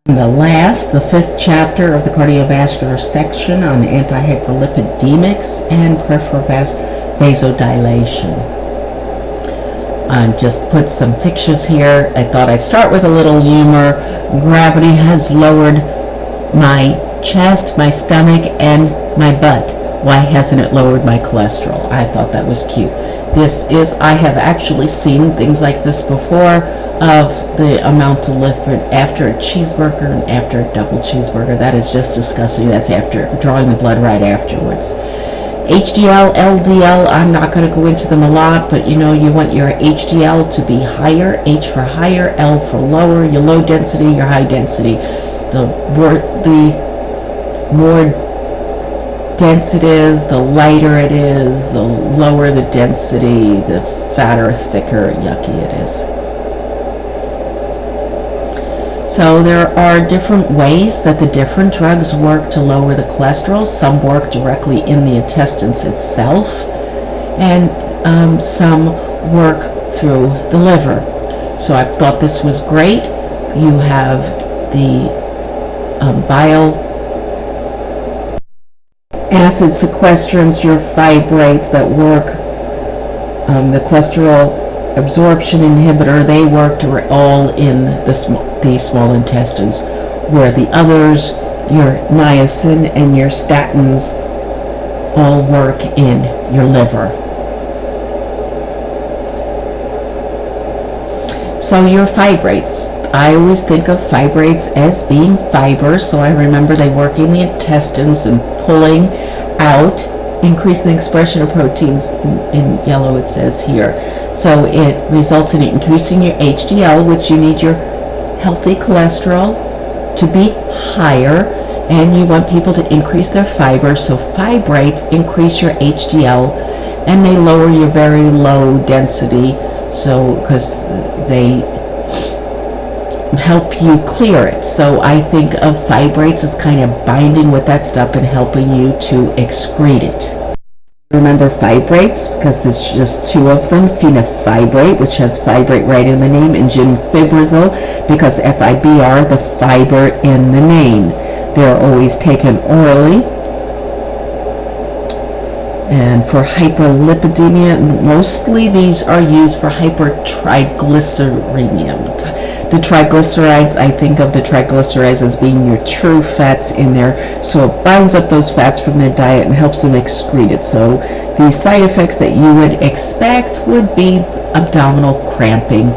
The fifth chapter of the cardiovascular section on antihyperlipidemics and peripheral vasodilation. Just put some pictures here. I thought I'd start with a little humor. Gravity has lowered my chest, my stomach, and my butt. Why hasn't it lowered my cholesterol? I thought that was cute. I have actually seen things like this before, of the amount of lipid after a cheeseburger and after a double cheeseburger. That is just disgusting. That's after drawing the blood right afterwards. HDL, LDL, I'm not going to go into them a lot, but you want your HDL to be higher, H for higher, L for lower, your low density, your high density. The more dense it is, the lighter it is, the lower the density, the fatter, thicker, yucky it is. So there are different ways that the different drugs work to lower the cholesterol. Some work directly in the intestines itself, and some work through the liver. So I thought this was great. You have the bile acid sequestrants, your fibrates that work, the cholesterol absorption inhibitor, they work all in the small intestines, where the others, your niacin and your statins, all work in your liver. So your fibrates, I always think of fibrates as being fiber, so I remember they work in the intestines and pulling out, increasing the expression of proteins, in yellow it says here. So it results in increasing your HDL, which you need your healthy cholesterol to be higher, and you want people to increase their fiber. So fibrates increase your HDL, and they lower your very low density, so because they help you clear it. So I think of fibrates as kind of binding with that stuff and helping you to excrete it. Remember fibrates, because there's just two of them: fenofibrate, which has fibrate right in the name, and ginfibrozil, because FIBR, the fiber in the name. They're always taken orally. And for hyperlipidemia, mostly these are used for hypertriglyceridemia. The triglycerides, I think of the triglycerides as being your true fats in there, so it binds up those fats from their diet and helps them excrete it. So the side effects that you would expect would be abdominal cramping,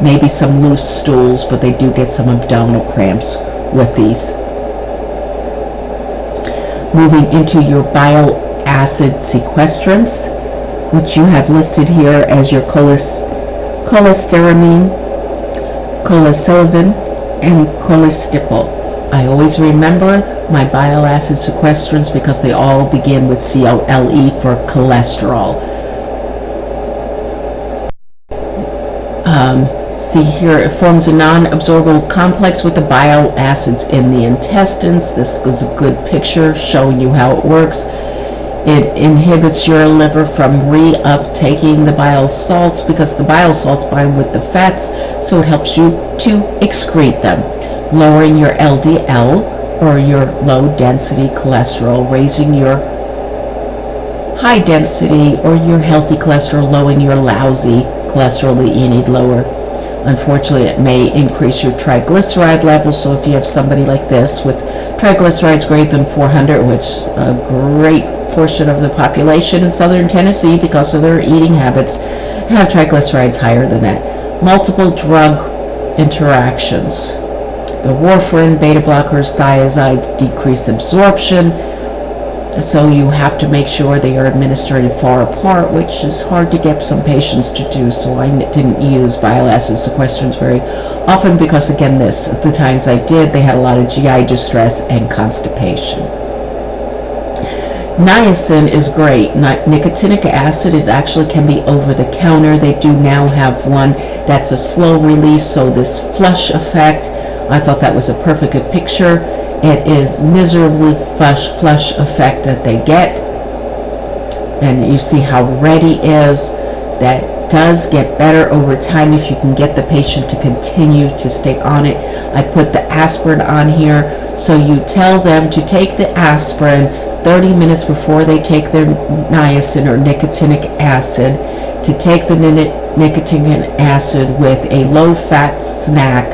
maybe some loose stools, but they do get some abdominal cramps with these. Moving into your bile acid sequestrants, which you have listed here as your cholestyramine, cholecylin, and cholestyramine. I always remember my bile acid sequestrants because they all begin with COLE for cholesterol. See here, it forms a non-absorbable complex with the bile acids in the intestines. This was a good picture showing you how it works. It inhibits your liver from re-uptaking the bile salts, because the bile salts bind with the fats, so it helps you to excrete them, lowering your LDL, or your low density cholesterol, raising your high density or your healthy cholesterol, lowering your lousy cholesterol that you need lower. Unfortunately, it may increase your triglyceride levels, so if you have somebody like this with triglycerides greater than 400, which a great portion of the population in southern Tennessee, because of their eating habits, have triglycerides higher than that. Multiple drug interactions. The warfarin, beta blockers, thiazides decrease absorption, so you have to make sure they are administered far apart, which is hard to get some patients to do, so I didn't use bile acid sequestrants very often, because again, at the times I did, they had a lot of GI distress and constipation. Niacin is great. Nicotinic acid, it actually can be over the counter. They do now have one that's a slow release, so this flush effect, I thought that was a perfect picture. It is miserably flush effect that they get, and you see how red he is. That does get better over time if you can get the patient to continue to stay on it. I put the aspirin on here, so you tell them to take the aspirin 30 minutes before they take their niacin or nicotinic acid, to take the nicotinic acid with a low-fat snack,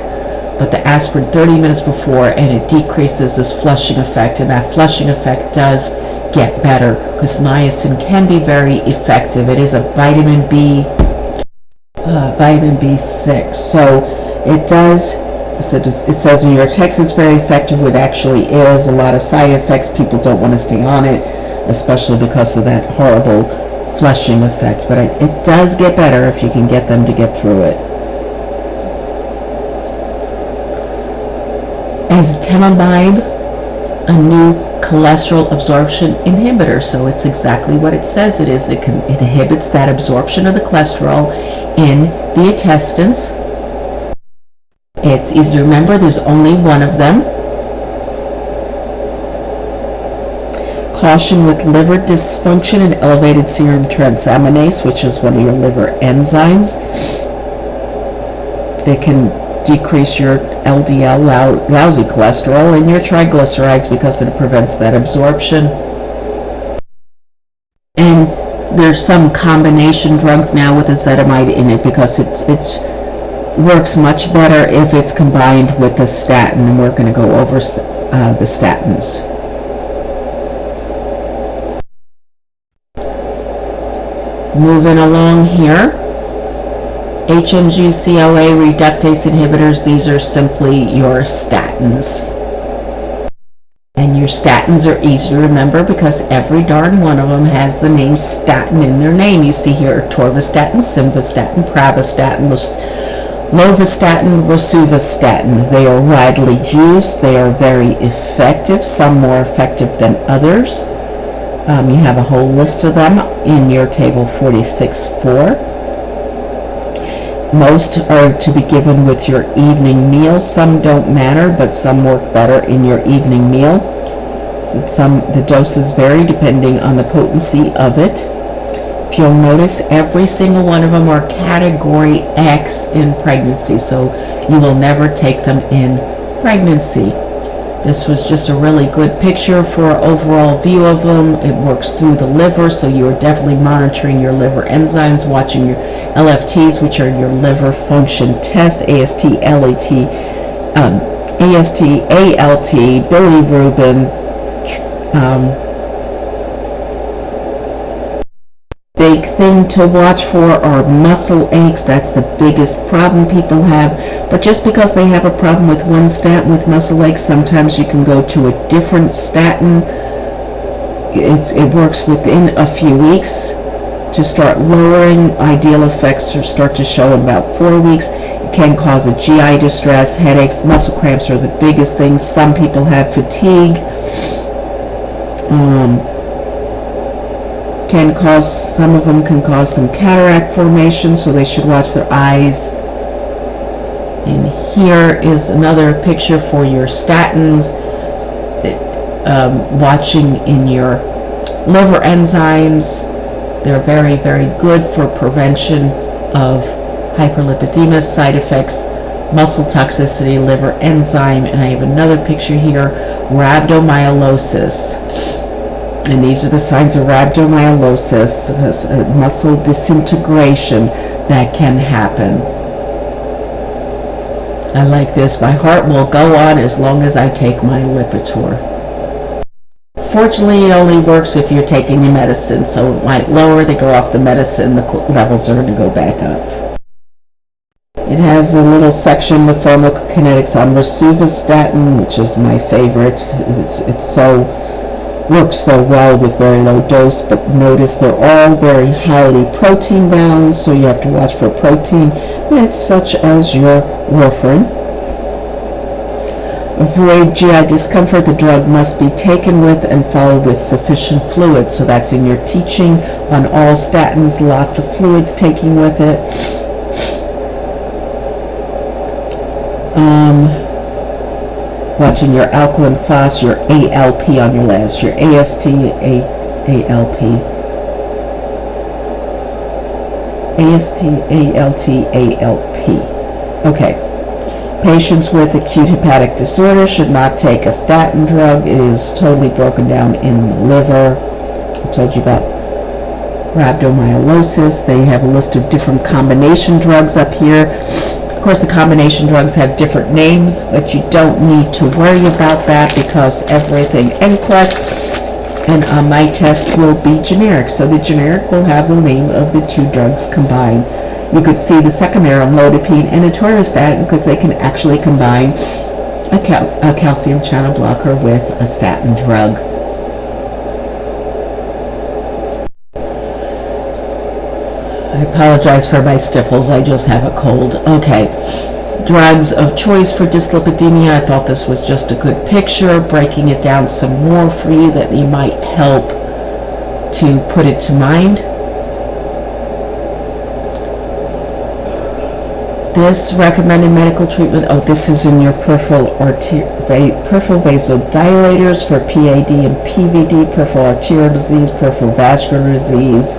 but the aspirin 30 minutes before, and it decreases this flushing effect, and that flushing effect does get better because niacin can be very effective. It is a vitamin B6, so it does. It says in your text it's very effective. It actually is. A lot of side effects. People don't want to stay on it, especially because of that horrible flushing effect. But it does get better if you can get them to get through it. Ezetimibe, a new cholesterol absorption inhibitor. So it's exactly what it says it is. It inhibits that absorption of the cholesterol in the intestines. It's easy to remember. There's only one of them. Caution with liver dysfunction and elevated serum transaminase, which is one of your liver enzymes. It can decrease your LDL, lousy cholesterol, and your triglycerides because it prevents that absorption. And there's some combination drugs now with ezetimibe in it because it works much better if it's combined with the statin, and we're going to go over the statins. Moving along here, HMG-CoA reductase inhibitors. These are simply your statins. And your statins are easy to remember because every darn one of them has the name statin in their name. You see here atorvastatin, simvastatin, pravastatin, lovastatin, rosuvastatin. They are widely used. They are very effective, some more effective than others. You have a whole list of them in your table 46.4. Most are to be given with your evening meal. Some don't matter, but some work better in your evening meal. The doses vary depending on the potency of it. If you'll notice, every single one of them are category X in pregnancy, so you will never take them in pregnancy. This was just a really good picture for an overall view of them. It works through the liver, so you are definitely monitoring your liver enzymes, watching your LFTs, which are your liver function tests, AST, ALT, bilirubin. Big thing to watch for are muscle aches. That's the biggest problem people have. But just because they have a problem with one statin with muscle aches, sometimes you can go to a different statin. It works within a few weeks to start lowering. Ideal effects start to show in about 4 weeks. It can cause a GI distress, headaches, muscle cramps are the biggest things. Some people have fatigue. Some of them can cause some cataract formation, so they should watch their eyes. And here is another picture for your statins, watching in your liver enzymes. They're very, very good for prevention of hyperlipidemia, side effects, muscle toxicity, liver enzyme, and I have another picture here, rhabdomyolysis. And these are the signs of rhabdomyolysis, muscle disintegration that can happen. I like this. My heart will go on as long as I take my Lipitor. Fortunately, it only works if you're taking your medicine, so it might lower, they go off the medicine, the levels are going to go back up. It has a little section, the pharmacokinetics on rosuvastatin, which is my favorite. Works so well with very low dose, but notice they're all very highly protein bound, so you have to watch for protein meds such as your warfarin. Avoid GI discomfort. The drug must be taken with and followed with sufficient fluids, so that's in your teaching on all statins, lots of fluids taking with it. Watching your alkaline phos, your ALP on your labs, your AST, ALP. AST-ALT-ALP. Okay. Patients with acute hepatic disorder should not take a statin drug. It is totally broken down in the liver. I told you about rhabdomyolysis. They have a list of different combination drugs up here. Of course, the combination drugs have different names, but you don't need to worry about that because everything NCLEX and on my test will be generic. So the generic will have the name of the two drugs combined. You could see the secondary amlodipine and atorvastatin because they can actually combine a calcium channel blocker with a statin drug. I apologize for my sniffles, I just have a cold. Okay, drugs of choice for dyslipidemia. I thought this was just a good picture, breaking it down some more for you that you might help to put it to mind. This recommended medical treatment, this is in your peripheral vasodilators for PAD and PVD, peripheral arterial disease, peripheral vascular disease.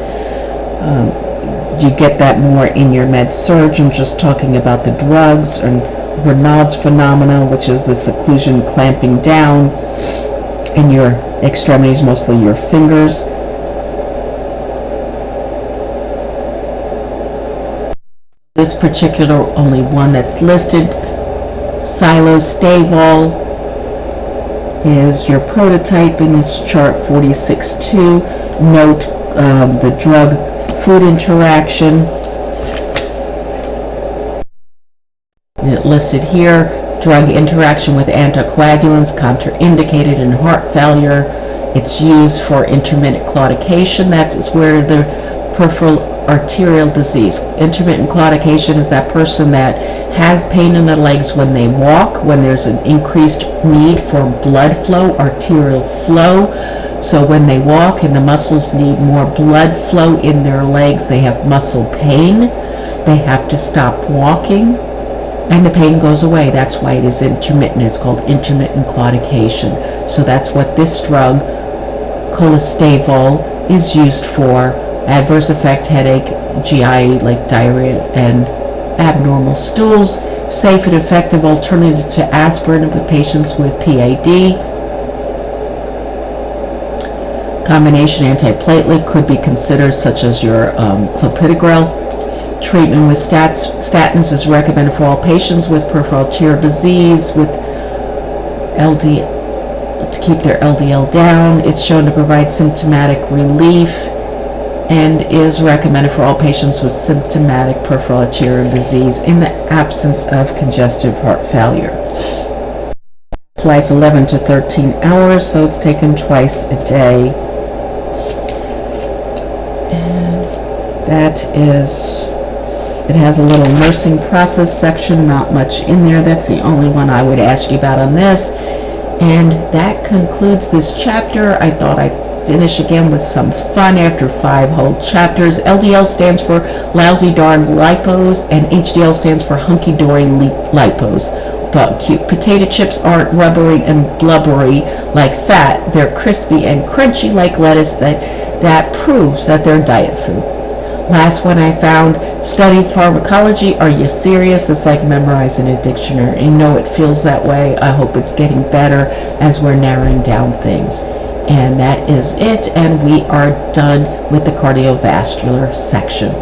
You get that more in your med surg. I'm just talking about the drugs, and Raynaud's phenomena, which is this occlusion clamping down in your extremities, mostly your fingers. This particular only one that's listed, Silostavol, is your prototype in this chart 46.2. Note the drug food interaction. It listed here, drug interaction with anticoagulants contraindicated in heart failure. It's used for intermittent claudication. That's where the peripheral arterial disease. Intermittent claudication is that person that has pain in their legs when they walk, when there's an increased need for blood flow, arterial flow. So when they walk and the muscles need more blood flow in their legs, they have muscle pain. They have to stop walking and the pain goes away. That's why it is intermittent. It's called intermittent claudication. So that's what this drug, Silostavol, is used for. Adverse effect, headache, GI, like diarrhea and abnormal stools. Safe and effective alternative to aspirin with patients with PAD. Combination antiplatelet could be considered, such as your clopidogrel. Treatment with statins is recommended for all patients with peripheral arterial disease with LDL, to keep their LDL down. It's shown to provide symptomatic relief and is recommended for all patients with symptomatic peripheral arterial disease in the absence of congestive heart failure. Life 11 to 13 hours, so it's taken twice a day. And that is, it has a little nursing process section, not much in there. That's the only one I would ask you about on this. And that concludes this chapter. I thought I'd finish again with some fun after 5 whole chapters. LDL stands for lousy darn lipos, and HDL stands for hunky dory lipos. Thought cute. Potato chips aren't rubbery and blubbery like fat. They're crispy and crunchy like lettuce. That proves that they're diet food. Last one I found, study pharmacology. Are you serious? It's like memorizing a dictionary. You know it feels that way. I hope it's getting better as we're narrowing down things. And that is it, and we are done with the cardiovascular section.